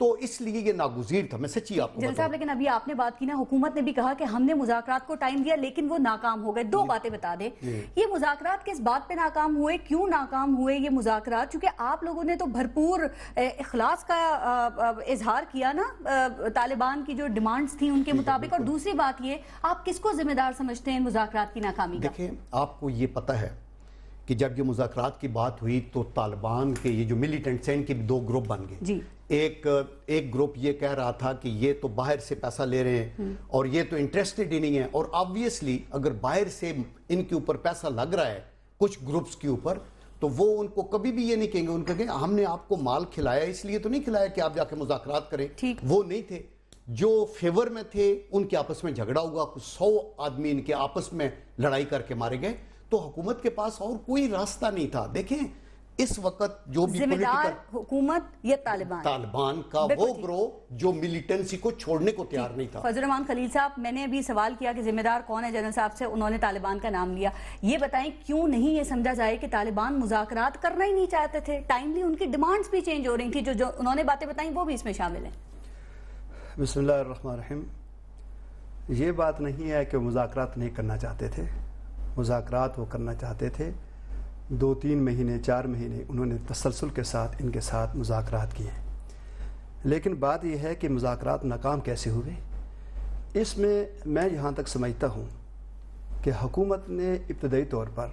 تو اس لیے یہ ناگزیر تھا. میں سچی آپ کو جنرل صاحب لیکن ابھی آپ نے بات کی نا, حکومت نے بھی کہا کہ ہم نے مذاکرات کو ٹائم دیا لیکن وہ ناکام ہو گئے. دو باتیں بتا دیں, یہ مذاکرات کس بات پہ ناکام ہوئے, کیوں ناکام ہوئے یہ مذاکرات؟ چونکہ آپ لوگوں نے تو بھرپور اخلاص کا اظہار کیا نا طالبان کی جو ڈیمانڈز تھیں ان کے مطابق. اور دوسری بات یہ, آپ کس کو ذمہ دار سمجھتے ہیں مذاکرات کی ناکامی کا؟ دیکھیں آپ کو یہ پتہ ہے کہ جب یہ مذاکرات کی بات ہوئی تو طالبان کے یہ جو ملیٹنٹس ہیں ان کے دو گروپ بن گئے. جی, ایک گروپ یہ کہہ رہا تھا کہ یہ تو باہر سے پیسہ لے رہے ہیں اور یہ تو انٹرسٹڈ ہی نہیں ہے, اور آبویسلی اگر باہر سے ان کے اوپر پیسہ لگ رہا ہے کچھ گروپس کے اوپر تو وہ ان کو کبھی بھی یہ نہیں کہیں گے, ان کہیں گے ہم نے آپ کو مال کھلایا اس لیے تو نہیں کھلایا کہ آپ جا کے مذاکرات کریں. وہ نہیں تھے جو فیور میں تھے, ان کے آپس میں جھگڑا ہوا, کچھ 100 آدمی ان کے آپس میں لڑائی کر کے مارے گئے. تو حکومت کے پاس اور کوئی راستہ نہیں تھا. دیکھیں اس وقت جو بھی ذمہ دار حکومت یا طالبان کا وہ گروہ جو ملیٹنسی کو چھوڑنے کو تیار نہیں تھا. فضل الرحمان خلیل صاحب, میں نے ابھی سوال کیا کہ ذمہ دار کون ہے جنرل صاحب سے, انہوں نے طالبان کا نام لیا. یہ بتائیں کیوں نہیں یہ سمجھا جائے کہ طالبان مذاکرات کرنا ہی نہیں چاہتے تھے, ٹائملی ان کی ڈیمانڈز بھی چینج ہو رہی تھی, جو انہوں نے باتیں بتائیں وہ بھی اس میں شامل ہیں. بسم اللہ الرحمن الرحیم. یہ بات نہیں ہے کہ مذاکرات نہیں کرنا چاہتے تھے, مذاکرات وہ کرنا چاہتے تھے. 2-3 مہینے 4 مہینے انہوں نے تسلسل کے ساتھ ان کے ساتھ مذاکرات کیے, لیکن بات یہ ہے کہ مذاکرات ناکام کیسے ہوئے. اس میں جہاں تک سمجھتا ہوں کہ حکومت نے ابتدائی طور پر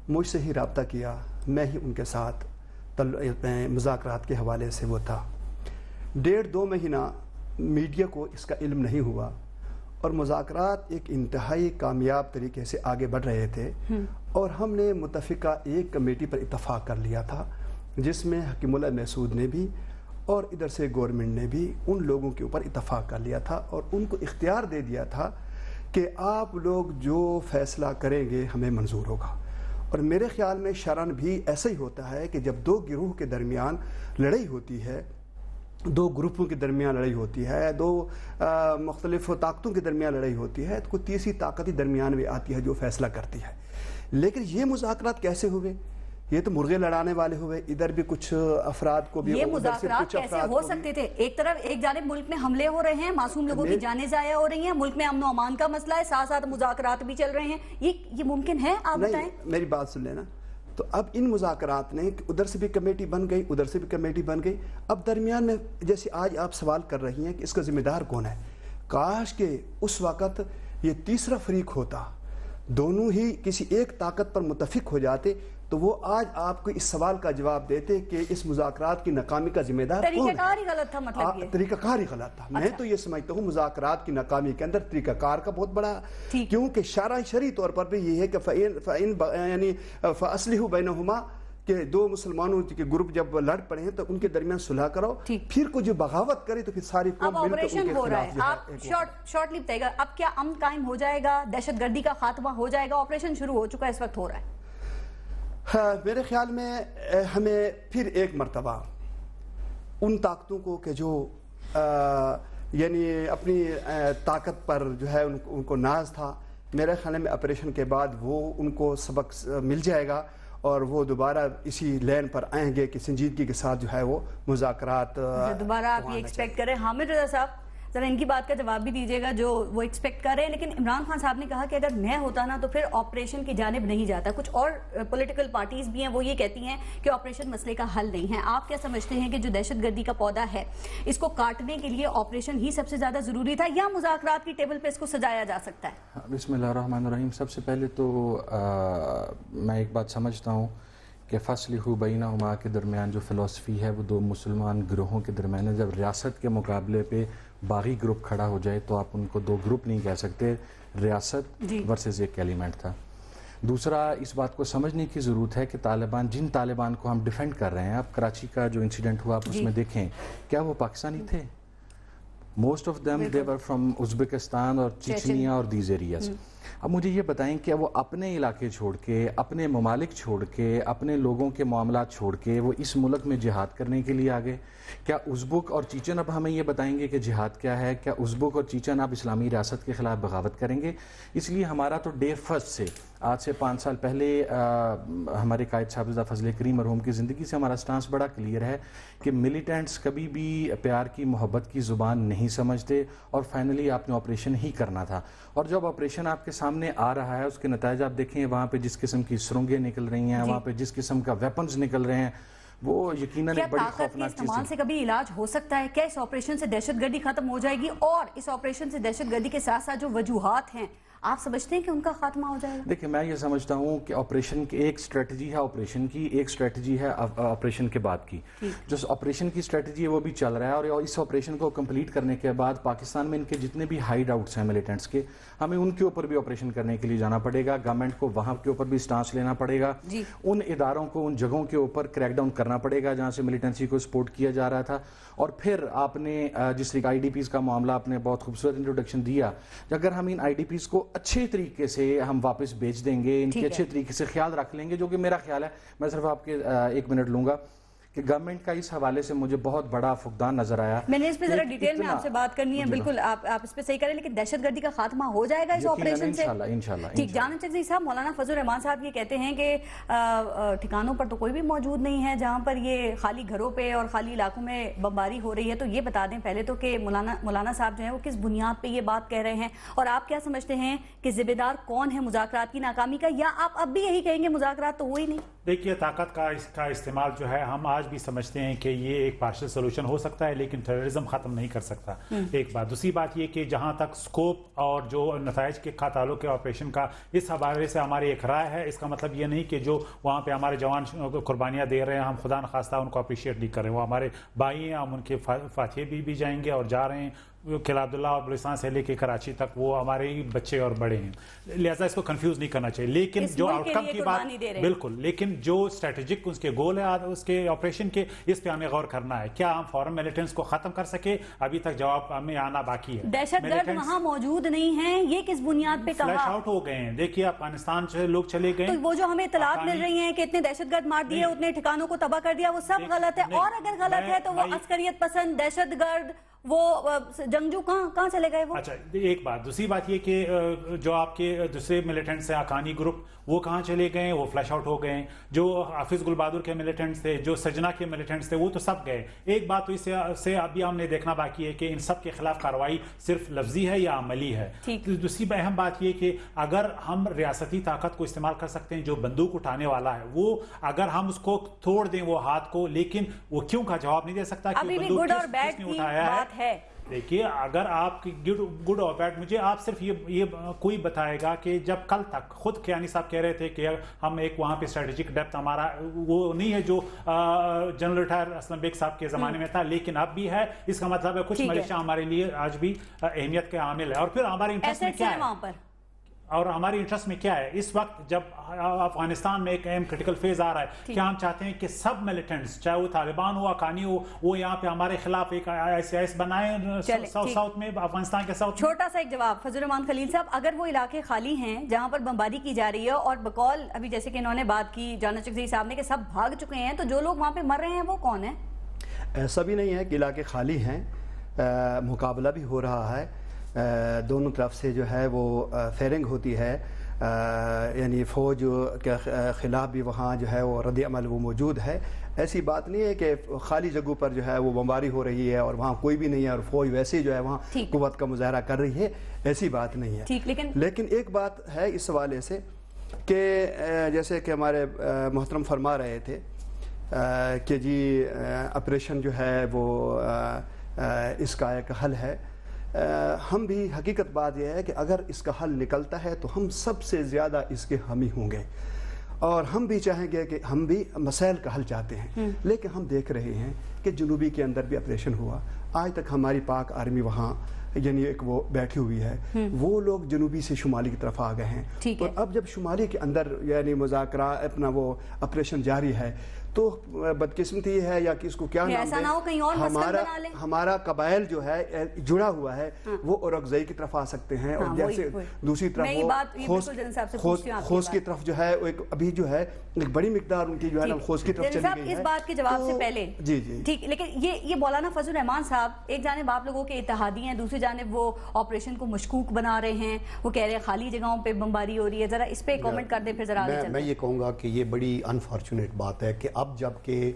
مجھ سے ہی رابطہ کیا, میں ہی ان کے ساتھ مذاکرات کے حوالے سے وہ تھا. 1.5-2 مہینہ میڈیا کو اس کا علم نہیں ہوا اور مذاکرات ایک انتہائی کامیاب طریقے سے آگے بڑھ رہے تھے, اور ہم نے متفقہ ایک کمیٹی پر اتفاق کر لیا تھا جس میں حکیم اللہ محسود نے بھی اور ادھر سے گورنمنٹ نے بھی ان لوگوں کے اوپر اتفاق کر لیا تھا اور ان کو اختیار دے دیا تھا کہ آپ لوگ جو فیصلہ کریں گے ہمیں منظور ہوگا. اور میرے خیال میں شرعاً بھی ایسا ہی ہوتا ہے کہ جب 2 گروہ کے درمیان لڑائی ہوتی ہے, 2 گروپوں کے درمیان لڑائی ہوتی ہے, 2 مختلف طاقتوں کے درمیان لڑائی ہوتی ہے, تو کوئی تیسری طاقت ہی درمیان میں آتی ہے جو فیصلہ کرتی ہے. لیکن یہ مذاکرات کیسے ہوئے؟ یہ تو مرغے لڑانے والے ہوئے. ادھر بھی کچھ افراد کو بھی, یہ مذاکرات کیسے ہو سکتے تھے؟ ایک طرف ایک جانب ملک میں حملے ہو رہے ہیں, معصوم لوگوں کی جانیں ضائع ہو رہی ہیں, ملک میں امن و امان کا مسئلہ ہے, ساتھ ساتھ مذاکرات بھی چل رہے ہیں. یہ ممکن ہے؟ آپ بتائیں. میری بات سن لینا. تو اب ان مذاکرات نے ادھر سے بھی کمیٹی بن گئی, ادھر سے بھی کمیٹی بن گئی. اب درمیان میں جیسے آج آپ سوال کر رہی ہیں کہ اس کا ذمہ دار کون ہے, کاش کہ اس وقت یہ تیسرا فریق ہوتا, دونوں ہی کسی ایک طاقت پر متفق ہو جاتے تو وہ آج آپ کو اس سوال کا جواب دیتے کہ اس مذاکرات کی ناکامی کا ذمہ دار کون ہے. طریقہ کار ہی غلط تھا. مطلب یہ طریقہ کار ہی غلط تھا. میں تو یہ سمجھتا ہوں مذاکرات کی ناکامی کے اندر طریقہ کار کا بہت بڑا, کیونکہ شرعی طور پر بھی یہ ہے کہ یعنی فَأَصْلِحُوا بَيْنَهُمَا کہ 2 مسلمانوں کے گروپ جب لڑ پڑے ہیں تو ان کے درمیان صلح کرو, پھر کوئی جو بغاوت کرے تو پھر ساری قوم مل کے ان کے خلاف. آپ شارٹلی بتائیے گا اب کیا امن قائم ہو جائے گا, دہشت گردی کا خاتمہ ہو جائے گا؟ آپریشن شروع ہو چکا ہے, اس وقت ہو رہا ہے. میرے خیال میں ہمیں پھر ایک مرتبہ ان طاقتوں کو کہ جو یعنی اپنی طاقت پر جو ہے ان کو ناز تھا, میرے خیال میں آپریشن کے بعد وہ ان کو سبق مل جائے گا اور وہ دوبارہ اسی لین پر آئیں گے کہ سنجیدگی کے ساتھ جو ہے وہ مذاکرات دوبارہ آپ یہ ایکسپیکٹ کریں. حامد رضا صاحب ذرا ان کی بات کا جواب بھی دیجیے گا جو وہ ایکسپیکٹ کر رہے ہیں. لیکن عمران خان صاحب نے کہا کہ اگر میں ہوتا نا تو پھر آپریشن کی جانب نہیں جاتا. کچھ اور پولیٹیکل پارٹیز بھی ہیں وہ یہ کہتی ہیں کہ آپریشن مسئلے کا حل نہیں ہے. آپ کیا سمجھتے ہیں کہ جو دہشت گردی کا پودا ہے اس کو کاٹنے کے لیے آپریشن ہی سب سے زیادہ ضروری تھا یا مذاکرات کی ٹیبل پہ اس کو سجایا جا سکتا ہے؟ بسم اللہ الرحمن الرحیم. سب سے پہلے تو میں ایک بات سمجھتا ہوں کہ فَأَصْلِحُوا بَيْنَهُمَا کے درمیان جو فلسفی ہے وہ 2 مسلمان گروہوں کے درمیان ہے. جب ریاست کے مقابلے پہ باغی گروپ کھڑا ہو جائے تو آپ ان کو 2 گروپ نہیں کہہ سکتے, ریاست ورسز ایک ایلیمنٹ تھا. دوسرا اس بات کو سمجھنے کی ضرورت ہے کہ جن طالبان کو ہم ڈیفینڈ کر رہے ہیں, اب کراچی کا جو انسیڈنٹ ہوا آپ اس میں دیکھیں, کیا وہ پاکستانی تھے؟ Most of them they were from Uzbekistan اور چچنیا اور دیز ایریاز. اب مجھے یہ بتائیں کہ وہ اپنے علاقے چھوڑ کے، اپنے ممالک چھوڑ کے، اپنے لوگوں کے معاملات چھوڑ کے وہ اس ملک میں جہاد کرنے کے لیے آگے؟ کیا ازبک اور چیچن اب ہمیں یہ بتائیں گے کہ جہاد کیا ہے؟ کیا ازبک اور چیچن اب اسلامی ریاست کے خلاف بغاوت کریں گے؟ اس لیے ہمارا تو ڈے فرسٹ سے، آج سے 5 سال پہلے ہمارے قائد صاحبزادہ فضل کریم مرحوم کی زندگی سے ہمارا سٹانس بڑا کلیئر ہے کہ ملیٹنٹس کبھی بھی پیار کی، محبت کی زبان نہیں سمجھتے، اور فائنلی آپ نے آپریشن ہی کرنا تھا۔ اور جب آپریشن آپ کے سامنے آ رہا ہے، اس کے نتائج آپ دیکھیں، وہاں پہ جس قسم کی سرنگیں نکل رہی ہیں، وہاں پہ جس قسم کا ویپنز نکل رہے ہیں، وہ یقیناً ایک بڑی خوفناک چیز ہے۔ استعمال سے کبھی علاج ہو سکتا ہے؟ کیا اس آپریشن سے دہشت گردی ختم ہو جائے گی؟ اور اس آپریشن سے دہشت گردی کے ساتھ ساتھ جو وجوہات ہیں، آپ سمجھتے ہیں کہ ان کا خاتمہ ہو جائے گا؟ دیکھیں، میں یہ سمجھتا ہوں کہ آپریشن کی ایک اسٹریٹجی ہے، آپریشن کی ایک اسٹریٹجی ہے آپریشن کے بعد کی۔ جو آپریشن کی اسٹریٹجی ہے وہ بھی چل رہا ہے، اور اس آپریشن کو کمپلیٹ کرنے کے بعد پاکستان میں ان کے جتنے بھی ہائیڈ آؤٹس ہیں ملیٹنٹس کے، ہمیں ان کے اوپر بھی آپریشن کرنے کے لیے جانا پڑے گا۔ گورنمنٹ کو وہاں کے اوپر بھی سٹانس لینا پڑے گا، ان اداروں کو، ان جگہوں کے اوپر کریک ڈاؤن کرنا پڑے گا جہاں سے ملیٹنسی کو سپورٹ کیا جا رہا تھا۔ اور پھر آپ نے جس طریقے آئی ڈی پیز کا معاملہ آپ نے بہت خوبصورت انٹروڈکشن دیا، اگر ہم ان آئی ڈی پیز کو اچھے طریقے سے ہم واپس بیچ دیں گے، ان کے اچھے طریقے سے خیال رکھ لیں گے، جو کہ میرا خیال ہے، میں صرف آپ کے 1 منٹ لوں گا، کہ گورنمنٹ کا اس حوالے سے مجھے بہت بڑا فقدان نظر آیا۔ میں نے اس پہ ذرا ڈیٹیل میں آپ سے بات کرنی ہے، بالکل آپ اس پہ صحیح کریں، لیکن دہشت گردی کا خاتمہ ہو جائے گا اس آپریشن سے؟ انشاءاللہ۔ ٹھیک، جانا چاہیے صاحب، مولانا فضل الرحمان صاحب یہ کہتے ہیں کہ ٹھکانوں پر تو کوئی بھی موجود نہیں ہے جہاں پر یہ خالی گھروں پہ اور خالی علاقوں میں بمباری ہو رہی ہے، تو یہ بتا دیں پہلے تو کہ مولانا صاحب جو ہیں وہ کس بنیاد پہ یہ بات کہہ رہے ہیں، اور آپ کیا سمجھتے ہیں کہ ذمہ دار کون ہے مذاکرات کی ناکامی کا، یا آپ اب بھی یہی کہیں گے مذاکرات تو ہوئی نہیں؟ دیکھیے، طاقت کا استعمال جو ہے ہم آج بھی سمجھتے ہیں کہ یہ ایک پارشل سولوشن ہو سکتا ہے، لیکن ٹیررزم ختم نہیں کر سکتا، ایک بات۔ دوسری بات یہ کہ جہاں تک سکوپ اور جو نتائج کے تعلق ہے آپریشن کا، اس حوالے سے ہماری ایک رائے ہے۔ اس کا مطلب یہ نہیں کہ جو وہاں پہ ہمارے جوان قربانیاں دے رہے ہیں، ہم خدا نخواستہ ان کو اپریشیٹ نہیں کر رہے ہیں، وہ ہمارے بھائی ہیں، ہم ان کے فاتحے بھی جائیں گے اور جا رہے ہیں، قلعہ عبداللہ اور بلوچستان سے لے کے کراچی تک، وہ ہمارے ہی بچے اور بڑے ہیں، لہٰذا اس کو کنفیوز نہیں کرنا چاہیے۔ لیکن جو آؤٹ کم کی بات، بالکل، لیکن جو اسٹریٹجک اس کے گول ہے اس کے آپریشن کے، اس پہ ہمیں غور کرنا ہے۔ کیا ہم فورن ملیٹنٹس کو ختم کر سکے؟ ابھی تک جواب ہمیں آنا باقی ہے۔ دہشت گرد وہاں موجود نہیں ہیں، یہ کس بنیاد پہ کہا؟ فلیش آؤٹ ہو گئے ہیں۔ دیکھیے، افغانستان سے لوگ چلے گئے، تو وہ جو ہمیں اطلاعات مل رہی ہیں کہ اتنے دہشت گرد مار دیے، اتنے ٹھکانوں کو تباہ کر دیا، وہ سب غلط ہے؟ اور اگر غلط ہے تو وہ عسکریت پسند دہشت گرد، وہ جنگجو کہاں چلے گئے؟ وہ اچھا، ایک بات۔ دوسری بات یہ کہ جو آپ کے دوسرے ملیٹنٹس ہیں، اکانی گروپ، وہ کہاں چلے گئے؟ وہ فلیش آؤٹ ہو گئے۔ جو حافظ گل بہادر کے ملیٹنٹس تھے، جو سجنا کے ملیٹنٹس تھے، وہ تو سب گئے۔ ایک بات تو اس سے ابھی ہم نے دیکھنا باقی ہے کہ ان سب کے خلاف کارروائی صرف لفظی ہے یا عملی ہے۔ دوسری اہم بات یہ کہ اگر ہم ریاستی طاقت کو استعمال کر سکتے ہیں، جو بندوق اٹھانے والا ہے، وہ اگر ہم اس کو توڑ دیں وہ ہاتھ کو، لیکن وہ کیوں کا جواب نہیں دے سکتا کہ بندوق کس نے اٹھایا ہے۔ دیکھیے، اگر آپ کی گڈ اور بیڈ، مجھے آپ صرف یہ کوئی بتائے گا کہ جب کل تک خود کیانی صاحب کہہ رہے تھے کہ ہم ایک وہاں پہ اسٹریٹجک ڈیپتھ ہمارا وہ نہیں ہے جو جنرل ریٹائر اسلم بیگ صاحب کے زمانے میں تھا، لیکن اب بھی ہے۔ اس کا مطلب ہے کچھ ملیشیا ہمارے لیے آج بھی اہمیت کے عامل ہے۔ اور پھر ہمارے انٹرسٹ میں کیا ہے، اور ہماری انٹرسٹ میں کیا ہے اس وقت جب افغانستان میں ایک اہم کرٹیکل فیز آ رہا ہے؟ کیا ہم چاہتے ہیں کہ سب ملیٹنٹس، چاہے وہ طالبان ہو، اکانی ہو، وہ یہاں پہ ہمارے خلاف ایک ISIS بنائیں ساؤتھ میں، افغانستان کے ساؤتھ میں؟ چھوٹا سا ایک جواب فضل الرحمان خلیل صاحب، اگر وہ علاقے خالی ہیں جہاں پر بمباری کی جا رہی ہے، اور بقول ابھی جیسے کہ انہوں نے بات کی جانا چکزئی صاحب نے کہ سب بھاگ چکے ہیں، تو جو لوگ وہاں پہ مر رہے ہیں وہ کون ہیں؟ ایسا بھی نہیں ہے کہ علاقے خالی ہیں، مقابلہ بھی ہو رہا ہے، دونوں طرف سے جو ہے وہ فیرنگ ہوتی ہے، یعنی فوج کے خلاف بھی وہاں جو ہے وہ رد عمل وہ موجود ہے۔ ایسی بات نہیں ہے کہ خالی جگہوں پر جو ہے وہ بمباری ہو رہی ہے اور وہاں کوئی بھی نہیں ہے اور فوج ویسے جو ہے وہاں قوت کا مظاہرہ کر رہی ہے، ایسی بات نہیں ہے۔ لیکن ایک بات ہے اس حوالے سے کہ جیسے کہ ہمارے محترم فرما رہے تھے کہ جی آپریشن جو ہے وہ اس کا ایک حل ہے، ہم بھی حقیقت بات یہ ہے کہ اگر اس کا حل نکلتا ہے تو ہم سب سے زیادہ اس کے حامی ہوں گے، اور ہم بھی چاہیں گے کہ ہم بھی مسائل کا حل چاہتے ہیں۔ لیکن ہم دیکھ رہے ہیں کہ جنوبی کے اندر بھی آپریشن ہوا، آج تک ہماری پاک آرمی وہاں یعنی ایک وہ بیٹھی ہوئی ہے، وہ لوگ جنوبی سے شمالی کی طرف آ گئے ہیں، اور اب جب شمالی کے اندر یعنی مذاکرات اپنا وہ آپریشن جاری ہے تو بدقسمتی ہے یا کہ اس کو کیا نام ایسا نہ ہو کہیں اور مسکن بنا لیں. ہمارا قبائل جو ہے جڑا ہوا ہے وہ اورکزئی کی طرف آ سکتے ہیں, اور جیسے دوسری طرف خوست کی طرف جو ہے ابھی جو ہے ایک بڑی مقدار ان کی جو ہے نا خوست کی طرف چلی گئی ہے. اس بات کے جواب سے پہلے جی ٹھیک, لیکن یہ مولانا فضل الرحمان صاحب ایک جانب آپ لوگوں کے اتحادی ہیں, دوسری جانب وہ آپریشن کو مشکوک بنا رہے ہیں, وہ کہہ رہے ہیں خالی جگہوں پہ بمباری ہو رہی ہے. ذرا اس پہ کامنٹ کر دیں پھر ذرا آگے چلتے ہیں. میں یہ کہوں گا کہ یہ بڑی انفارچونیٹ بات ہے کہ اب جب کہ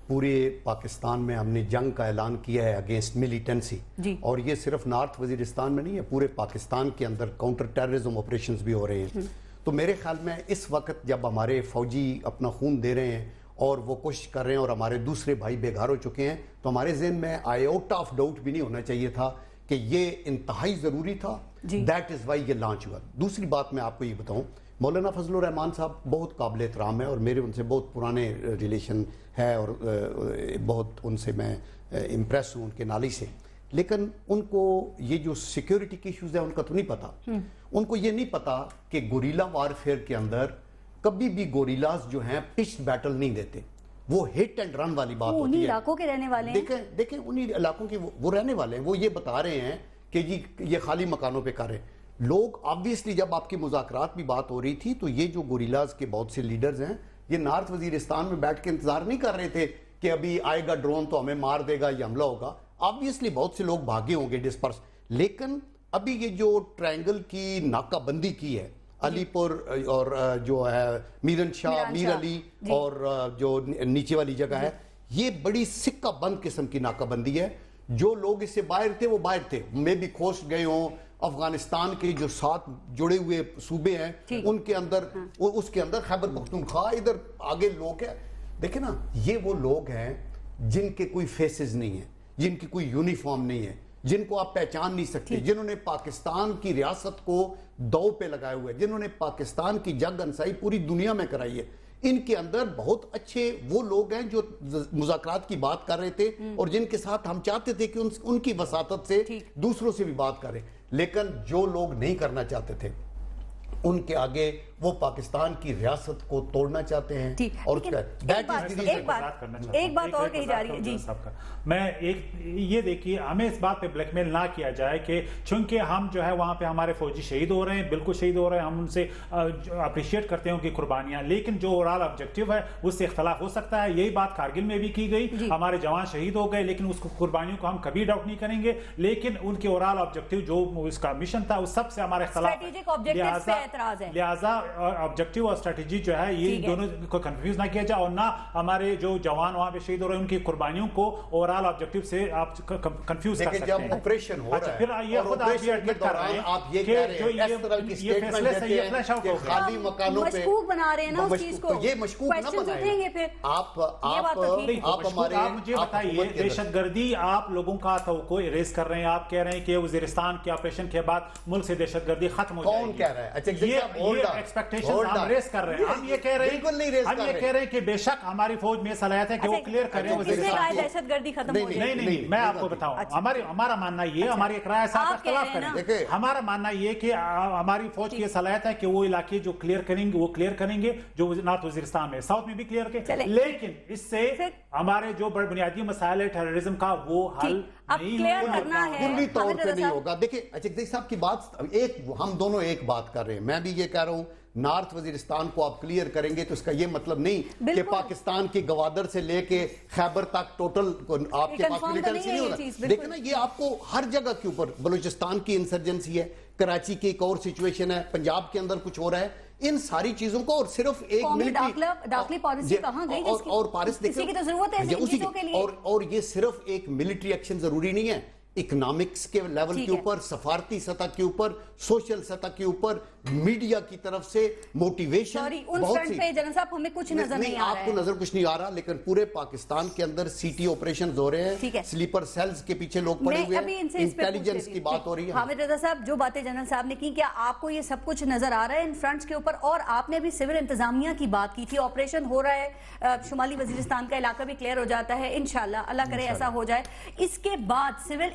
پورے پاکستان میں ہم نے جنگ کا اعلان کیا ہے اگینسٹ ملیٹنسی, اور یہ صرف نارتھ وزیرستان میں نہیں ہے, پورے پاکستان کے اندر کاؤنٹر ٹیررزم آپریشنز بھی ہو رہے ہیں, تو میرے خیال میں اس وقت جب ہمارے فوجی اپنا خون دے رہے ہیں اور وہ کوشش کر رہے ہیں اور ہمارے دوسرے بھائی بے گھر ہو چکے ہیں, تو ہمارے ذہن میں آئیوٹا آف ڈاؤٹ بھی نہیں ہونا چاہیے تھا کہ یہ انتہائی ضروری تھا. دیٹ از وائی یہ لانچ ہوا. دوسری بات میں آپ کو یہ بتاؤں, مولانا فضل الرحمان صاحب بہت قابل احترام ہے اور میرے ان سے بہت پرانے ریلیشن ہے اور بہت ان سے میں امپریس ہوں ان کے نالی سے, لیکن ان کو یہ جو سیکیورٹی کی ایشوز ہے ان کا تو نہیں پتا. ان کو یہ نہیں پتا کہ گوریلا وارفیئر کے اندر کبھی بھی گوریلاز جو ہیں پچ بیٹل نہیں دیتے, وہ ہٹ اینڈ رن والی بات ہوتی ہے. انہی علاقوں کے رہنے والے ہیں, دیکھیں انہی علاقوں کے وہ رہنے والے ہیں. وہ یہ بتا رہے ہیں کہ جی یہ خالی مکانوں پہ کر رہے ہیں لوگ. آبویسلی جب آپ کی مذاکرات بھی بات ہو رہی تھی تو یہ جو گوریلاز کے بہت سے لیڈرز ہیں یہ نارتھ وزیرستان میں بیٹھ کے انتظار نہیں کر رہے تھے کہ ابھی آئے گا ڈرون تو ہمیں مار دے گا یا حملہ ہوگا. آبویسلی بہت سے لوگ بھاگے ہوں گے ڈسپرس, لیکن ابھی یہ جو ٹرائنگل کی ناکہ بندی کی ہے علی پور اور جو ہے میرن شاہ میر علی اور جو نیچے والی جگہ ہے, یہ بڑی سکہ بند قسم کی ناکہ بندی ہے. جو لوگ اس سے باہر تھے وہ باہر تھے, میں بھی کھوس گئے ہوں افغانستان کے جو 7 جڑے ہوئے صوبے ہیں ان کے اندر, اس کے اندر خیبر پختونخوا ادھر آگے لوگ ہیں. دیکھیں نا, یہ وہ لوگ ہیں جن کے کوئی فیسز نہیں ہیں, جن کی کوئی یونیفارم نہیں ہے, جن کو آپ پہچان نہیں سکتے, جنہوں نے پاکستان کی ریاست کو دو پہ لگائے ہوئے, جنہوں نے پاکستان کی جنگ انسائی پوری دنیا میں کرائی ہے. ان کے اندر بہت اچھے وہ لوگ ہیں جو مذاکرات کی بات کر رہے تھے اور جن کے ساتھ ہم چاہتے تھے کہ ان کی وساطت سے دوسروں سے بھی بات کریں, لیکن جو لوگ نہیں کرنا چاہتے تھے ان کے آگے وہ پاکستان کی ریاست کو توڑنا چاہتے ہیں. اور ایک بات اور کہی جا رہی ہے جی, میں یہ دیکھیے ہمیں اس بات پہ بلیک میل نہ کیا جائے کہ چونکہ ہم جو ہے وہاں پہ ہمارے فوجی شہید ہو رہے ہیں, بالکل شہید ہو رہے ہیں, ہم ان سے اپریشیٹ کرتے ہیں ان کی قربانیاں, لیکن جو اوورال آبجیکٹیو ہے اس سے اختلاف ہو سکتا ہے. یہی بات کارگل میں بھی کی گئی, ہمارے جوان شہید ہو گئے لیکن اس قربانیوں کو ہم کبھی ڈاؤٹ نہیں کریں گے, لیکن ان کے اوورال آبجیکٹیو جو اس کا مشن تھا اس سب سے ہمارا اختلاف ہے. لہٰذا آبجیکٹیو اور اسٹریٹجی جو ہے یہ دونوں کو کنفیوز نہ کیا جائے, اور نہ ہمارے جو جوان وہاں پہ شہید ہو رہے ہیں ان کی قربانیوں کو اوورال آبجیکٹیو سے آپ کنفیوز کر سکتے ہیں. جب آپریشن ہو رہا ہے پھر یہ خود آپ یہ ایڈمٹ کر رہے ہیں کہ جو یہ فیصلے سے یہ فلیش آؤٹ ہو گیا, خالی مکانوں پہ مشکوک بنا رہے ہیں نا اس چیز کو, یہ مشکوک نہ بنائیں. آپ مجھے بتائیے, دہشت گردی آپ لوگوں کا توقع ریز کر رہے ہیں, آپ کہہ رہے ہیں کہ وزیرستان کے آپریشن کے بعد ملک سے دہشت گردی ختم ہو جائے گی. کون کہہ رہا ہے؟ یہ ایکسپیکٹیشن ہم ریز کر رہے ہیں. ہم یہ کہہ رہے ہیں کہ بے شک ہماری فوج میں صلاحیت ہے کہ وہ کلیئر کریں وزیرستان کو. دہشت گردی ختم ہو جائے. نہیں, میں آپ کو بتاؤں, ہمارا ماننا یہ, ہماری ایک رائے ساتھ اختلاف کریں, ہمارا ماننا یہ کہ ہماری فوج کی صلاحیت ہے کہ وہ علاقے جو کلیئر کریں گے وہ کلیئر کریں گے, جو نارتھ وزیرستان میں, ساؤتھ میں بھی کلیئر کریں, لیکن اس سے ہمارے جو بڑے بنیادی مسائل ہے ٹیررزم کا وہ حل کلی طور پہ نہیں ہوگا. دیکھیں اچھا صاحب کی بات, ہم دونوں ایک بات کر رہے ہیں, میں بھی یہ کہہ رہا ہوں نارتھ وزیرستان کو آپ کلیئر کریں گے تو اس کا یہ مطلب نہیں کہ پاکستان کی گوادر سے لے کے خیبر تک ٹوٹل آپ کے پاس ملیٹنسی نہیں ہوتا. دیکھیں نا, یہ آپ کو ہر جگہ کے اوپر, بلوچستان کی انسرجنسی ہے, کراچی کی ایک اور سچویشن ہے, پنجاب کے اندر کچھ ہو رہا ہے, ان ساری چیزوں کو, اور صرف ایک داخلی پالیسی کہاں گئی اور پارس اسی کی تو ضرورت ہے ان چیزوں کے لیے. اور یہ صرف ایک ملٹری ایکشن ضروری نہیں ہے, اکنامکس کے لیول کے اوپر, سفارتی سطح کے اوپر, سوشل سطح کے اوپر, میڈیا کی طرف سے موٹیویشن بہت سی. جنرل صاحب ہمیں کچھ نظر نہیں آ رہا ہے, آپ کو نظر کچھ نہیں آ رہا, لیکن پورے پاکستان کے اندر سی ٹی آپریشنز ہو رہے ہیں, سلیپر سیلز کے پیچھے لوگ پڑے ہوئے ہیں, انٹیلیجنس کی بات ہو رہی ہے. حامد رضا صاحب, جو باتیں جنرل صاحب نے کی, کیا آپ کو یہ سب کچھ نظر آ رہا ہے ان فرنٹس کے اوپر؟ اور آپ نے بھی سول انتظامیہ کی بات کی تھی, آپریشن ہو رہا ہے, شمالی وزیرستان کا علاقہ بھی کلیئر ہو جاتا ہے انشاءاللہ, اللہ کرے ایسا ہو جائے. اس کے بعد سول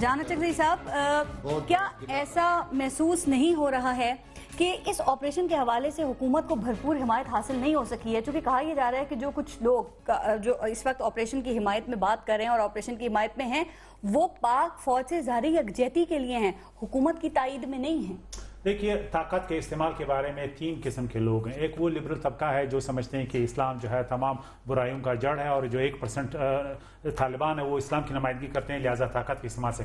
جان چکزئی صاحب، کیا ایسا محسوس نہیں ہو رہا ہے کہ اس آپریشن کے حوالے سے حکومت کو بھرپور حمایت حاصل نہیں ہو سکی ہے؟ چونکہ کہا یہ جا رہا ہے کہ جو کچھ لوگ جو اس وقت آپریشن کی حمایت میں بات کر رہے ہیں اور آپریشن کی حمایت میں ہیں، وہ پاک فوج سے ظاہری یکجہتی کے لیے ہیں، حکومت کی تائید میں نہیں ہیں۔ دیکھیے، طاقت کے استعمال کے بارے میں 3 قسم کے لوگ ہیں۔ ایک وہ لبرل طبقہ ہے جو سمجھتے ہیں کہ اسلام جو ہے تمام برائیوں کا جڑ ہے، اور جو 1% طالبان ہے وہ اسلام کی نمائندگی کرتے ہیں، لہٰذا طاقت کے استعمال سے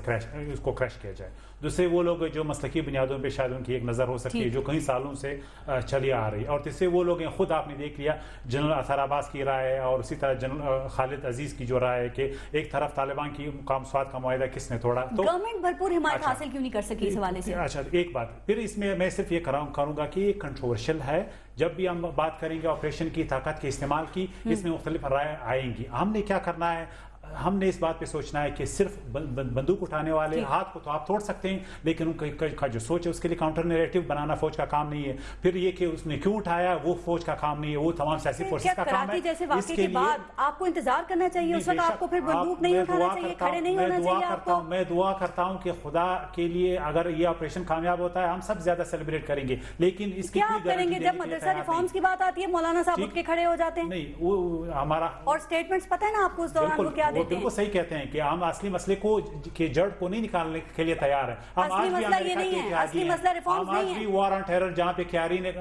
اس کو کریش کیا جائے۔ دوسرے وہ لوگ جو مسلکی بنیادوں پہ شاید ان کی ایک نظر ہو سکتی ہے جو کئی سالوں سے چلی آ رہی ہے، اور تیسرے وہ لوگ ہیں، خود آپ نے دیکھ لیا جنرل اطہر عباس کی رائے اور اسی طرح جنرل خالد عزیز کی جو رائے ہے کہ ایک طرف طالبان کی مقام سوات کا معاہدہ کس نے توڑا، تو گورنمنٹ بھرپور حمایت حاصل کیوں نہیں کر سکی اس حوالے سے؟ اچھا، ایک بات پھر اس میں صرف یہ کروں گا کہ یہ کنٹروورشل ہے۔ جب بھی ہم بات کریں گے آپریشن کی طاقت کے استعمال کی، اس میں مختلف رائے آئیں گی۔ ہم نے کیا کرنا ہے، ہم نے اس بات پہ سوچنا ہے کہ صرف بندوق اٹھانے والے ہاتھ کو تو آپ توڑ سکتے ہیں، لیکن ان کا جو سوچ ہے اس کے لیے کاؤنٹر نیریٹو بنانا فوج کا کام نہیں ہے۔ پھر یہ کہ اس نے کیوں اٹھایا وہ فوج کا کام نہیں ہے، وہ تمام سیاسی فورسز کا کام ہے۔ جیسے واقعے کے بعد آپ کو انتظار کرنا چاہیے، اس وقت آپ کو پھر بندوق نہیں اٹھانا چاہیے، کھڑے نہیں ہونا چاہیے آپ کو۔ میں دعا کرتا ہوں کہ خدا کے لیے اگر یہ آپریشن کامیاب ہوتا ہے ہم سب زیادہ سیلیبریٹ کریں گے، لیکن اس کی کیا کریں گے جب مدرسہ ریفارمز کی بات آتی ہے مولانا صاحب اٹھ کے کھڑے ہو جاتے ہیں؟ نہیں، وہ ہمارا اور سٹیٹمنٹس پتہ ہے نا آپ کو اس دوران وہ کیا دیتے ہیں؟ بالکل صحیح کہتے ہیں کہ ہم اصلی مسئلے کو کے جڑ کو نہیں نکالنے کے لیے تیار ہیں۔ ہم آج بھی ہم آج بھی وار آن ٹیرر جہاں پہ کیری نے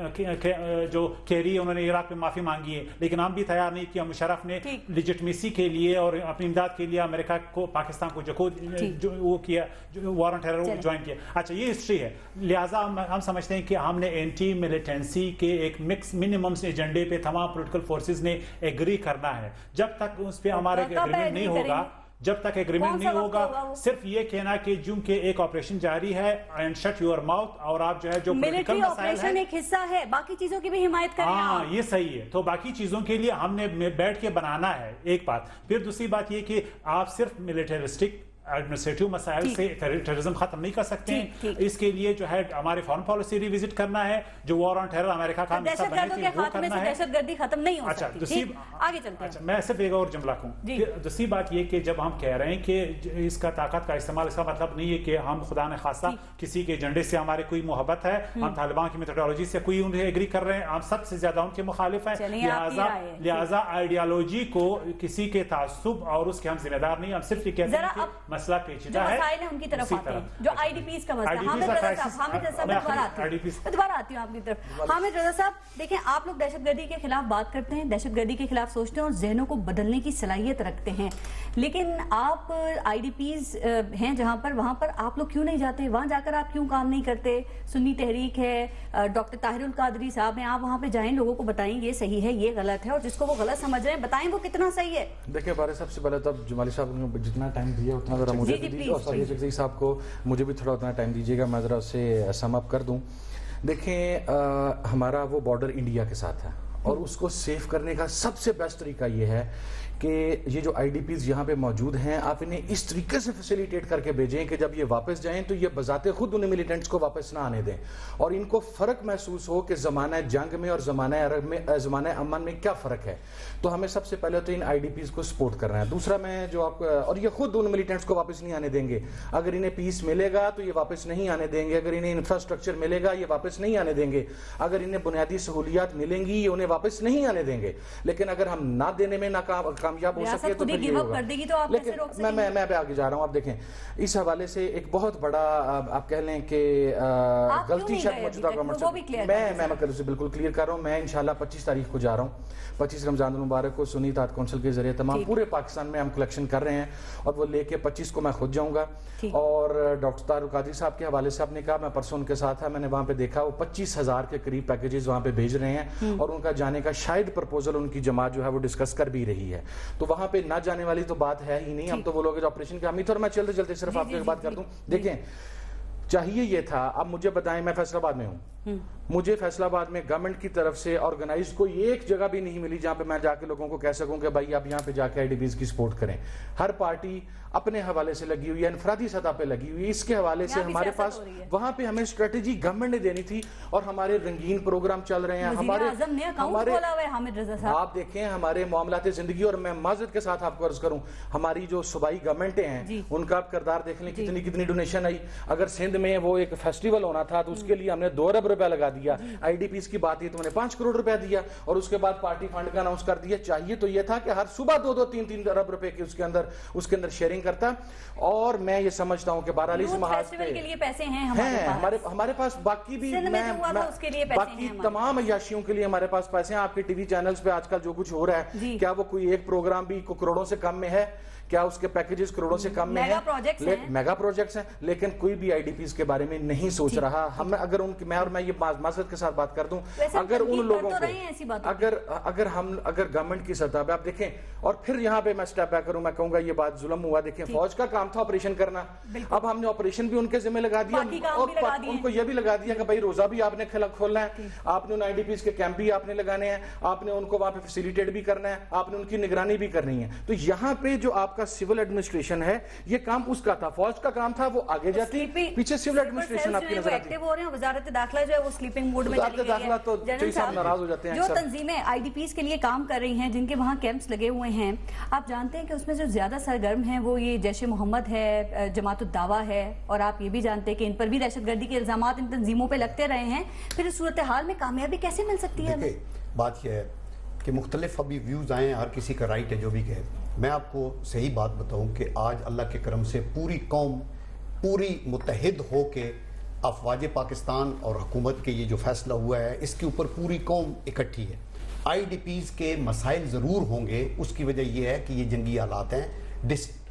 جو کیری انہوں نے عراق پہ معافی مانگی ہے، لیکن ہم بھی تیار نہیں کیا مشرف نے لیجٹمیسی کے لیے اور اپنی امداد کے لیے امریکہ کو پاکستان کو وہ کیا وار آن ٹیرر جوائن کیا۔ اچھا، یہ ہسٹری ہے، لہٰذا ہم سمجھتے ہیں کہ ہم نے اینٹی ملیٹنسی کے ایک مکس منیمم ایجنڈے پہ تمام پولیٹیکل فورسز نے ایگری کرنا ہے۔ جب تک اس پہ ہمارے ایگریمنٹ نہیں ہوگا، جب تک ایگریمنٹ نہیں ہوگا، صرف یہ کہنا کہ چونکہ ایک آپریشن جاری ہے اینڈ شٹ یور ماؤتھ، اور آپ جو ہے جو ملٹری آپریشن ایک حصہ ہے، باقی چیزوں کی بھی حمایت کریں۔ ہاں، یہ صحیح ہے، تو باقی چیزوں کے لیے ہم نے بیٹھ کے بنانا ہے، ایک بات۔ پھر دوسری بات یہ کہ آپ صرف ملیٹرسٹک ایڈمنسٹریٹو مسائل سے ٹیررزم ختم نہیں کر سکتے ہیں، اس کے لیے جو ہے ہمارے فارن پالیسی ریوزٹ کرنا ہے، جو وار آن ٹیرر امریکہ کا حصہ بنے تھے وہ کرنا ہے۔ دہشت گردی ختم نہیں ہو سکتی۔ آگے چلتے ہیں۔ میں صرف ایک اور جملہ کہوں، دوسری بات یہ کہ جب ہم کہہ رہے ہیں کہ اس کا طاقت کا استعمال، اس کا مطلب نہیں ہے کہ ہم خدا نہ خواستہ کسی کے ایجنڈے سے ہمارے کوئی محبت ہے، ہم طالبان کی میتھڈالوجی سے کوئی انہیں ایگری کر رہے ہیں، ہم سب سے زیادہ ان کے مخالف ہیں، لہٰذا آئیڈیالوجی کو کسی کے تعصب اور اس کے ہم ذمہ دار نہیں، ہم صرف یہ کہتے ہیں کہ مسئلہ پیچیدہ ہے، مسائل ہیں ان کی طرف آتے ہیں، جو آئی ڈی پیز کا مسئلہ۔ حامد رضا صاحب دوبارہ آتی ہوں آپ کی طرف۔ حامد رضا صاحب دیکھیں، آپ لوگ دہشت گردی کے خلاف بات کرتے ہیں، دہشت گردی کے خلاف سوچتے ہیں اور ذہنوں کو بدلنے کی صلاحیت رکھتے ہیں، لیکن آپ آئی ڈی پیز ہیں جہاں پر، وہاں پر آپ لوگ کیوں نہیں جاتے؟ وہاں جا کر آپ کیوں کام نہیں کرتے؟ سنی تحریک ہے، ڈاکٹر طاہر القادری صاحب ہیں، آپ وہاں پہ جائیں، لوگوں کو بتائیں یہ صحیح ہے یہ غلط ہے، اور جس کو وہ غلط سمجھ رہے ہیں بتائیں وہ کتنا صحیح ہے۔ دیکھیں بارے سب سے پہلے تو جمالی صاحب نے جتنا ٹائم دیا اتنا ذرا مجھے بھی دیجیے، اور ساجد جگزئی صاحب کو مجھے بھی تھوڑا اتنا ٹائم دیجیے گا، میں ذرا اسے سم اپ کر دوں۔ دیکھیں، ہمارا وہ بارڈر انڈیا کے ساتھ ہے، اور اس کو سیف کرنے کا سب سے بیسٹ طریقہ یہ ہے کہ یہ جو آئی ڈی پیز یہاں پہ موجود ہیں آپ انہیں اس طریقے سے فیسیلیٹیٹ کر کے بھیجیں کہ جب یہ واپس جائیں تو یہ بذات خود انہیں ملیٹنٹس کو واپس نہ آنے دیں، اور ان کو فرق محسوس ہو کہ زمانہ جنگ میں اور زمانہ عرب میں، زمانہ امن میں کیا فرق ہے۔ تو ہمیں سب سے پہلے تو ان آئی ڈی پیز کو سپورٹ کرنا ہے۔ دوسرا میں جو آپ اور یہ خود ان ملیٹنٹس کو واپس نہیں آنے دیں گے، اگر انہیں پیس ملے گا تو یہ واپس نہیں آنے دیں گے، اگر انہیں انفراسٹرکچر ملے گا یہ واپس نہیں آنے دیں گے، اگر انہیں بنیادی سہولیات ملیں گی یہ انہیں واپس نہیں آنے دیں گے۔ لیکن اگر ہم نہ دینے میں کامیاب ہو سکے تو لیکن میں پہ آگے جا رہا ہوں۔ آپ دیکھیں، اس حوالے سے ایک بہت بڑا آپ کہہ لیں کہ غلطی شاید موجودہ گورنمنٹ سے، میں اسے بالکل کلیئر کر رہا ہوں۔ میں انشاءاللہ 25 تاریخ کو جا رہا ہوں، 25 رمضان المبارک کو سنی اتحاد کونسل کے ذریعے تمام پورے پاکستان میں ہم کلیکشن کر رہے ہیں، اور وہ لے کے 25 کو میں خود جاؤں گا۔ اور ڈاکٹر طاہر القادری صاحب کے حوالے سے آپ نے کہا، میں پرسوں ان کے ساتھ تھا، میں نے وہاں پہ دیکھا وہ 25,000 کے قریب پیکیجز وہاں پہ بھیج رہے ہیں، اور ان کا جانے کا شاید پرپوزل ان کی جماعت جو ہے وہ ڈسکس کر بھی رہی ہے۔ تو وہاں پہ نہ جانے والی تو بات ہے ہی نہیں، ہم تو وہ لوگ آپریشن کے حامی تھے۔ اور میں چلتے چلتے صرف آپ کی بات کر دوں، دیکھیں چاہیے یہ تھا، اب مجھے بتائیں، میں فیصل آباد میں ہوں، مجھے فیصل آباد میں گورنمنٹ کی طرف سے آرگنائز کوئی ایک جگہ بھی نہیں ملی جہاں پہ میں جا کے لوگوں کو کہہ سکوں کہ بھائی آپ یہاں پہ جا کے آئی ڈی پیز کی سپورٹ کریں. ہر پارٹی اپنے حوالے سے لگی ہوئی ہے, انفرادی سطح پہ لگی ہوئی ہے. اس کے حوالے سے ہمارے پاس وہاں پہ ہمیں اسٹریٹجی گورنمنٹ نے دینی تھی, اور ہمارے رنگین پروگرام چل رہے ہیں. آپ دیکھیں ہمارے معاملات زندگی, اور میں معذرت کے ساتھ آپ کو عرض کروں, ہماری جو صوبائی گورنمنٹیں ہیں ان کا آپ کردار دیکھ لیں, کتنی ڈونیشن آئی. اگر سندھ میں وہ ایک فیسٹیول ہونا تھا تو اس کے لیے ہم نے 2 ارب روپے لگا دیا. آئی ڈی پیز کی بات یہ تو میں نے 5 کروڑ روپے دیا, اور اس کے بعد پارٹی فنڈ کا اناؤنس کر دیا. چاہیے تو یہ تھا کہ ہر صبح 2-3 ارب روپے کی اس کے اندر شیئرنگ کرتا. اور میں یہ سمجھتا ہوں کہ بہرحال اس محاذ پہ کے لیے پیسے ہیں ہمارے پاس, باقی بھی باقی تمام عیاشیوں کے لیے ہمارے پاس پیسے ہیں. آپ کے ٹی وی چینلز پہ آج کل جو کچھ ہو رہا ہے, کیا وہ کوئی ایک پروگرام بھی کروڑوں سے کم میں ہے؟ کیا اس کے پیکیجز کروڑوں سے کم میں ہیں؟ میگا پروجیکٹس ہیں, لیکن کوئی بھی آئی ڈی پیز کے بارے میں نہیں سوچ رہا. ہم اگر میں یہ معذرت کے ساتھ بات کر دوں, اگر ان لوگوں کو اگر گورنمنٹ کی سطح پہ آپ دیکھیں, اور پھر یہاں پہ میں سٹیپ بیک کروں, میں کہوں گا یہ بات ظلم ہوا. دیکھیں فوج کا کام تھا آپریشن کرنا, اب ہم نے آپریشن بھی ان کے ذمہ لگا دیا, اور ان کو یہ بھی لگا دیا کہ بھائی روزہ بھی آپ نے کھولنا ہے, آپ نے ان آئی ڈی پیز کے کیمپ بھی آپ نے لگانے ہیں, آپ نے ان کو وہاں پہ فیسیلیٹیٹ بھی کرنا ہے, آپ نے ان کی نگرانی بھی کرنی ہے. تو یہاں پہ جو آپ کا سول ایڈمنسٹریشن ہے, یہ کام اس کا تھا, فوج کا کام تھا, وہ آگے جاتی, پیچھے سول ایڈمنسٹریشن آپ کی نظر آتی. وزارت داخلہ جو ہے وہ سلیپنگ موڈ میں چلی گئی ہے. تو ناراض ہو جاتے ہیں. جو تنظیمیں آئی ڈی پیز کے لیے کام کر رہی ہیں, جن کے وہاں کیمپس لگے ہوئے ہیں, آپ جانتے ہیں کہ اس میں جو زیادہ سرگرم ہیں وہ یہ جیش محمد ہے, جماعت الدعویٰ ہے, اور آپ یہ بھی جانتے ہیں کہ ان پر بھی دہشت گردی کے الزامات ان تنظیموں پہ لگتے رہے ہیں. پھر اس صورتحال میں کامیابی کیسے مل سکتی ہے؟ بات یہ ہے کہ مختلف ابھی ویوز آئے ہیں, ہر کسی کا رائٹ ہے جو بھی کہے. میں آپ کو صحیح بات بتاؤں کہ آج اللہ کے کرم سے پوری قوم پوری متحد ہو کے افواج پاکستان اور حکومت کے یہ جو فیصلہ ہوا ہے, اس کے اوپر پوری قوم اکٹھی ہے. آئی ڈی پیز کے مسائل ضرور ہوں گے, اس کی وجہ یہ ہے کہ یہ جنگی حالات ہیں.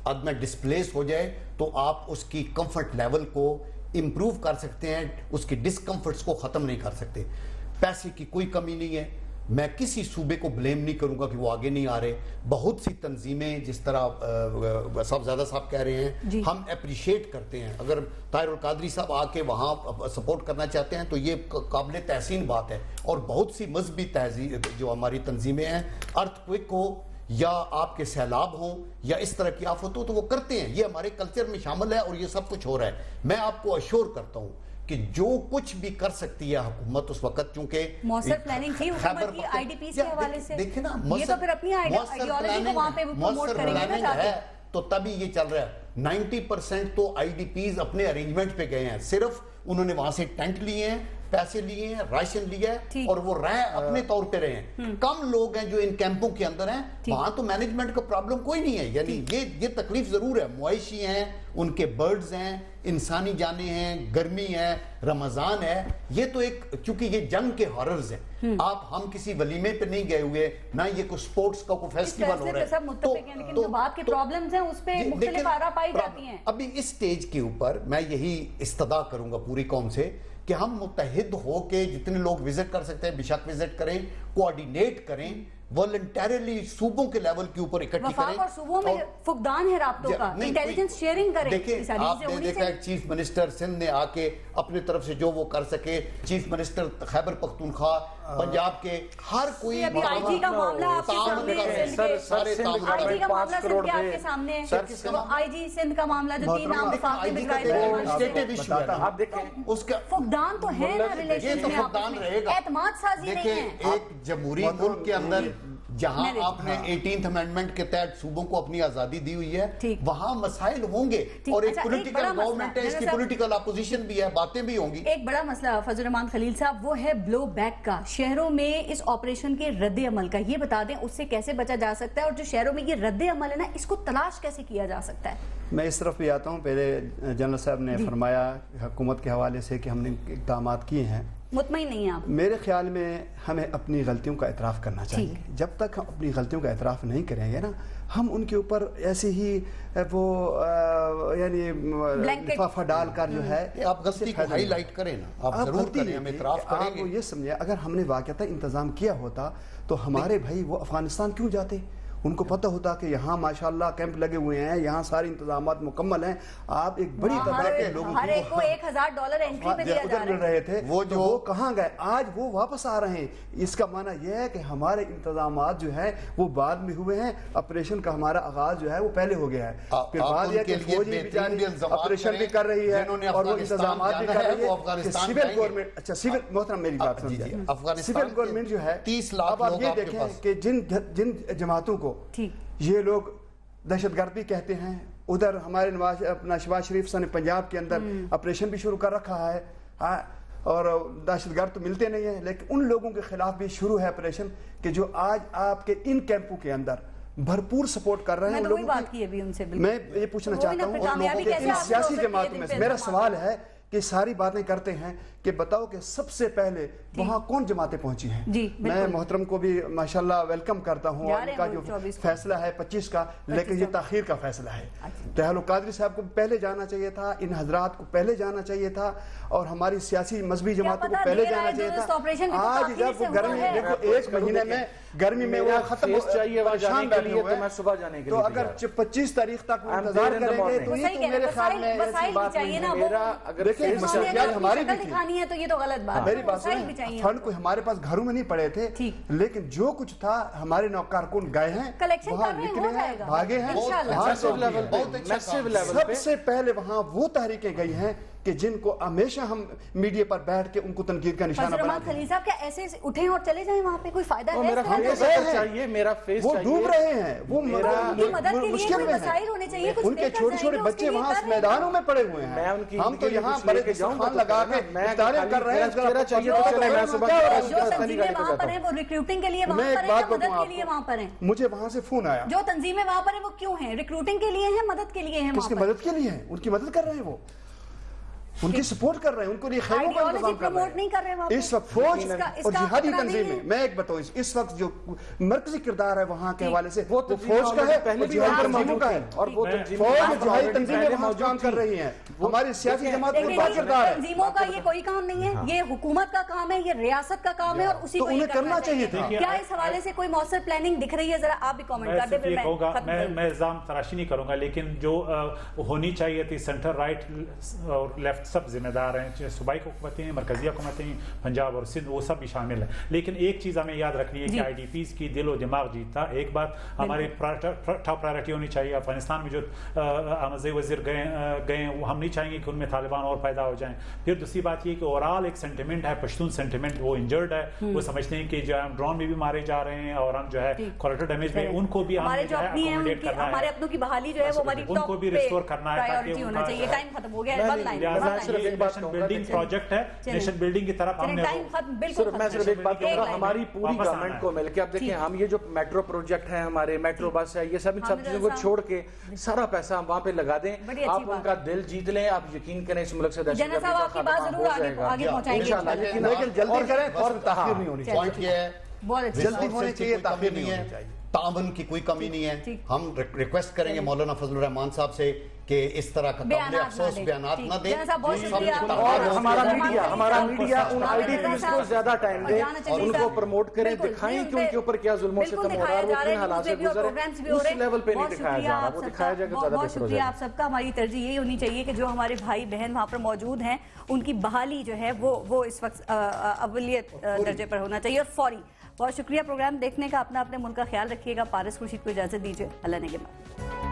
آدمی ڈسپلیس ہو جائے تو آپ اس کی کمفرٹ لیول کو امپروو کر سکتے ہیں, اس کی ڈسکمفرٹس کو ختم نہیں کر سکتے. پیسے کی کوئی کمی نہیں ہے. میں کسی صوبے کو بلیم نہیں کروں گا کہ وہ آگے نہیں آ رہے. بہت سی تنظیمیں جس طرح صاحبزادہ صاحب کہہ رہے ہیں, ہم اپریشیٹ کرتے ہیں. اگر طاہر القادری صاحب آ کے وہاں سپورٹ کرنا چاہتے ہیں تو یہ قابل تحسین بات ہے. اور بہت سی مذہبی تہذیب جو ہماری تنظیمیں ہیں, ارتھ کوئک ہو یا آپ کے سیلاب ہوں یا اس طرح کی آفت ہو, تو وہ کرتے ہیں. یہ ہمارے کلچر میں شامل ہے اور یہ سب کچھ ہو رہا ہے. میں آپ کو اشور کرتا ہوں کہ جو کچھ بھی کر سکتی ہے حکومت اس وقت, چونکہ مؤثر پلاننگ تھی حکومت کی آئی ڈی پیز کے حوالے سے. دیکھیں نا, یہ تو پھر اپنی آئیڈیالوجی کو وہاں پہ پروموٹ کریں گے نا, تو تبھی یہ چل رہا ہے. 90% تو آئی ڈی پیز اپنے ارینجمنٹ پہ گئے ہیں, صرف انہوں نے وہاں سے ٹینٹ لیے ہیں, پیسے لیے ہیں, راشن لیا ہے, اور وہ رہے اپنے طور پہ رہے ہیں. کم لوگ ہیں جو ان کیمپوں کے اندر ہیں, وہاں تو مینجمنٹ کا پرابلم کوئی نہیں ہے. یعنی یہ تکلیف ضرور ہے, معاشی ہیں, ان کے برڈز ہیں, انسانی جانیں ہیں, گرمی ہے, رمضان ہے. یہ تو ایک, چونکہ یہ جنگ کے ہاررز ہیں. آپ ہم کسی ولیمے پہ نہیں گئے ہوئے, نہ یہ کوئی سپورٹس کا کوئی فیسٹیول ہو رہا ہے. سب متفق ہیں, لیکن جو بات کے پرابلمز ہیں اس پہ مختلف آراء پائی جاتی ہیں. ابھی اس سٹیج کے اوپر میں یہی استدعا کروں گا پوری قوم سے کہ ہم متحد ہو کے جتنے لوگ وزٹ کر سکتے ہیں بیشک وزٹ کریں, کوآرڈینیٹ کریں, والنٹیرلی صوبوں کے لیول کے اوپر اکٹھی کریں. وفاق اور صوبوں میں فقدان ہے رابطوں کا, انٹیلیجنس شیئرنگ کریں. دیکھیں آپ نے دیکھا ہے چیف منسٹر سندھ نے آ کے اپنے طرف سے جو وہ کر سکے, چیف منسٹر خیبر پختونخوا, پنجاب کے, ہر کوئی ابھی آئی جی کا معاملہ آپ کے سامنے ہے, آئی جی کا معاملہ سندھ کے آپ کے سامنے ہے, آئی جی سندھ کا معاملہ جو 3 عام وفاق میں بجوائے, آپ دیکھیں اس کا فقدان تو ہے نا ریلیشن میں, اعتماد سازی نہیں ہے. ایک جمہوری ملک کے اندر جہاں آپ نے 18th امینڈمنٹ کے تحت صوبوں کو اپنی آزادی دی ہوئی ہے, وہاں مسائل ہوں گے, اور ایک پولیٹیکل گورنمنٹ ہے, اس کی پولیٹیکل اپوزیشن بھی ہے, باتیں بھی ہوں گی. ایک بڑا مسئلہ فضل الرحمان خلیل صاحب وہ ہے بلو بیک کا, شہروں میں اس آپریشن کے رد عمل کا. یہ بتا دیں اس سے کیسے بچا جا سکتا ہے, اور جو شہروں میں یہ رد عمل ہے نا, اس کو تلاش کیسے کیا جا سکتا ہے؟ میں اس طرف بھی آتا ہوں. پہلے جنرل صاحب نے فرمایا حکومت کے حوالے سے کہ ہم نے اقدامات کیے ہیں. مطمئن نہیں ہیں آپ؟ میرے خیال میں ہمیں اپنی غلطیوں کا اعتراف کرنا چاہیے. جب تک ہم اپنی غلطیوں کا اعتراف نہیں کریں گے نا, ہم ان کے اوپر ایسے ہی وہ یعنی لفافہ ڈال کر جو ہے, آپ غلطی کو ہائی لائٹ کریں نا, آپ ضرور کریں, ہم اعتراف کریں گے. آپ یہ سمجھیں اگر ہم نے واقعتا انتظام کیا ہوتا تو ہمارے بھائی وہ افغانستان کیوں جاتے, ان کو پتہ ہوتا کہ یہاں ماشاءاللہ کیمپ لگے ہوئے ہیں, یہاں سارے انتظامات مکمل ہیں, آپ ایک بڑی تعداد کے لوگوں ہر ایک کو $1000 انٹری پہ دیا جا مل رہے تھے, وہ کہاں گئے؟ آج وہ واپس آ رہے ہیں. اس کا معنی یہ ہے کہ ہمارے انتظامات جو ہیں وہ بعد میں ہوئے ہیں, آپریشن کا ہمارا آغاز جو ہے وہ پہلے ہو گیا ہے. پھر بعد یہ کہ فوجی آپریشن بھی کر رہی ہے اور وہ انتظامات بھی کر رہی ہے کہ سول گورنمنٹ, اچھا سول محترم میری بات سمجھیں, سول گورنمنٹ جو ہے 30 لاکھ اب آپ یہ دیکھیں کہ جن جماعتوں کو یہ لوگ دہشت گردی کہتے ہیں, ادھر ہمارے اپنا شہباز شریف صاحب نے پنجاب کے اندر آپریشن بھی شروع کر رکھا ہے, اور دہشت گرد تو ملتے نہیں ہیں, لیکن ان لوگوں کے خلاف بھی شروع ہے آپریشن کہ جو آج آپ کے ان کیمپوں کے اندر بھرپور سپورٹ کر رہے ہیں. میں یہ پوچھنا چاہتا ہوں ان لوگوں کے ان سیاسی جماعتوں میں, میرا سوال ہے کہ ساری باتیں کرتے ہیں کہ بتاؤ کہ سب سے پہلے وہاں کون جماعتیں پہنچی ہیں؟ میں محترم کو بھی ماشاءاللہ ویلکم کرتا ہوں, اور ان کا جو فیصلہ ہے 25 کا, لیکن یہ تاخیر کا فیصلہ ہے. طاہر القادری صاحب کو پہلے جانا چاہیے تھا, ان حضرات کو پہلے جانا چاہیے تھا, اور ہماری سیاسی مذہبی جماعتوں کو پہلے جانا چاہیے تھا. آج جب وہ گرمی, دیکھو ایک مہینے میں گرمی میں وہ ختم پریشان بیٹھے ہوئے ہیں, تو اگر 25 تاریخ تک انتظار کریں گے تو یہ تو میرے خیال میں ایسی بات نہیں ہے. دیکھیں مسئلہ ہماری بھی تھی, تو یہ تو غلط بات, میری بات سنیں, فنڈ کو ہمارے پاس گھروں میں نہیں پڑے تھے, لیکن جو کچھ تھا ہمارے کارکن گئے ہیں, وہاں نکلے ہیں, بھاگے ہیں. سب سے پہلے وہاں وہ تحریکیں گئی ہیں کہ جن کو ہمیشہ ہم میڈیا پر بیٹھ کے ان کو تنقید کا نشانہ بناتے ہیں. خلیل صاحب کیا ایسے اٹھیں اور چلے جائیں وہاں پہ, کوئی فائدہ ہے؟ وہ ڈوب رہے ہیں, وہ مشکل میں ہیں, ان کے چھوٹے چھوٹے بچے وہاں میدانوں میں پڑے ہوئے ہیں. ہم تو یہاں بڑے دسترخوان لگا کے افطاریں کر رہے ہیں. جو تنظیمیں وہاں پر ہیں وہ ریکروٹنگ کے لیے وہاں پر ہیں یا مدد کے لیے وہاں پر ہیں؟ مجھے وہاں سے فون آیا, جو تنظیمیں وہاں پر ہیں وہ کیوں ہیں؟ ریکروٹنگ کے لیے ہیں, مدد کے لیے ہیں؟ کس کی مدد کے لیے ہیں؟ ان کی مدد کر رہے ہیں, وہ ان کی سپورٹ کر رہے ہیں, ان کو لیے خیموں کا انتظام کر رہے ہیں. اس وقت فوج اور جہادی تنظیمیں, میں ایک بتاؤں, اس وقت جو مرکزی کردار ہے وہاں کے حوالے سے وہ فوج کا ہے, جہادی تنظیموں کا ہے, اور فوج جہادی تنظیمیں وہاں کام کر رہی ہیں. ہماری سیاسی جماعت کا کردار ہے. تنظیموں کا یہ کوئی کام نہیں ہے, یہ حکومت کا کام ہے, یہ ریاست کا کام ہے, اور اسی کو انہیں کرنا چاہیے تھا. کیا اس حوالے سے کوئی مؤثر پلاننگ دکھ رہی ہے؟ ذرا آپ بھی کامنٹ کر دیں. میں الزام تراشی نہیں کروں گا, لیکن جو ہونی چاہیے تھی, سینٹر رائٹ اور لیفٹ سب ذمہ دار ہیں, صوبائی حکومتیں, مرکزی حکومتیں, پنجاب اور سندھ, وہ سب بھی شامل ہیں. لیکن ایک چیز ہمیں یاد رکھنی ہے کہ آئی ڈی پیز کی دل و دماغ جیتا. ایک بات ہماری ٹاپ پرائرٹی ہونی چاہیے. افغانستان میں جو اعظم وزیر گئے وہ ہم نہیں چاہیں گے کہ ان میں طالبان اور پیدا ہو جائیں. پھر دوسری بات یہ کہ اوورال ایک سینٹیمنٹ ہے, پشتون سینٹیمنٹ, وہ انجرڈ ہے. وہ سمجھتے ہیں کہ جو ہم ڈرون میں بھی مارے جا رہے ہیں, اور ہم جو ہے کولیٹرل ڈیمیج میں ان کو بھی ہمارے جو اپنی ہیں, ہمارے اپنوں کی بحالی جو ہے وہ ہماری ان کو بھی ریسٹور کرنا ہے, پرائیورٹی ہونا چاہیے. ٹائم ختم ہو گیا ہے. بلڈنگ پروجیکٹ ہے, نیشن بلڈنگ کی طرف ہم نے میں صرف ایک بات کہوں گا, ہماری پوری گورنمنٹ کو مل کے اب دیکھیں, ہم یہ جو میٹرو پروجیکٹ ہے, ہمارے میٹرو بس ہے, یہ سب چیزوں کو چھوڑ کے سارا پیسہ ہم وہاں پہ لگا دیں. آپ ان کا دل جیت لیں, آپ یقین کریں اس ملک سے دہشت گردی کا خاتمہ ہو جائے گا. لیکن جلدی کریں, اور تاخیر نہیں ہونی چاہیے. جلدی ہونے چاہیے, تاخیر نہیں ہے. تعاون کی کوئی کمی نہیں ہے. ہم ریکویسٹ کریں گے مولانا فضل الرحمان صاحب سے کہ اس طرح کا قابل افسوس بیانات نہ دیں. اور ہمارا میڈیا ان آئی ڈی پیز کو زیادہ ٹائم دے, ان کو پروموٹ کریں, دکھائیں کہ ان کے اوپر کیا ظلم و ستم ہو رہا ہے, وہ کن حالات سے گزر رہے ہیں, اس لیول پہ نہیں دکھایا جا رہا. وہ دکھایا جائے گا زیادہ بہت شکریہ آپ سب کا. ہماری ترجیح یہی ہونی چاہیے کہ جو ہمارے بھائی بہن وہاں پر موجود ہیں ان کی بحالی جو ہے وہ اس وقت اولیت درجے پر ہونا چاہیے, اور فوری. بہت شکریہ پروگرام دیکھنے کا. اپنا اپنے ملک کا خیال رکھیے گا. پارس خورشید کو اجازت دیجیے. اللہ نگہبان.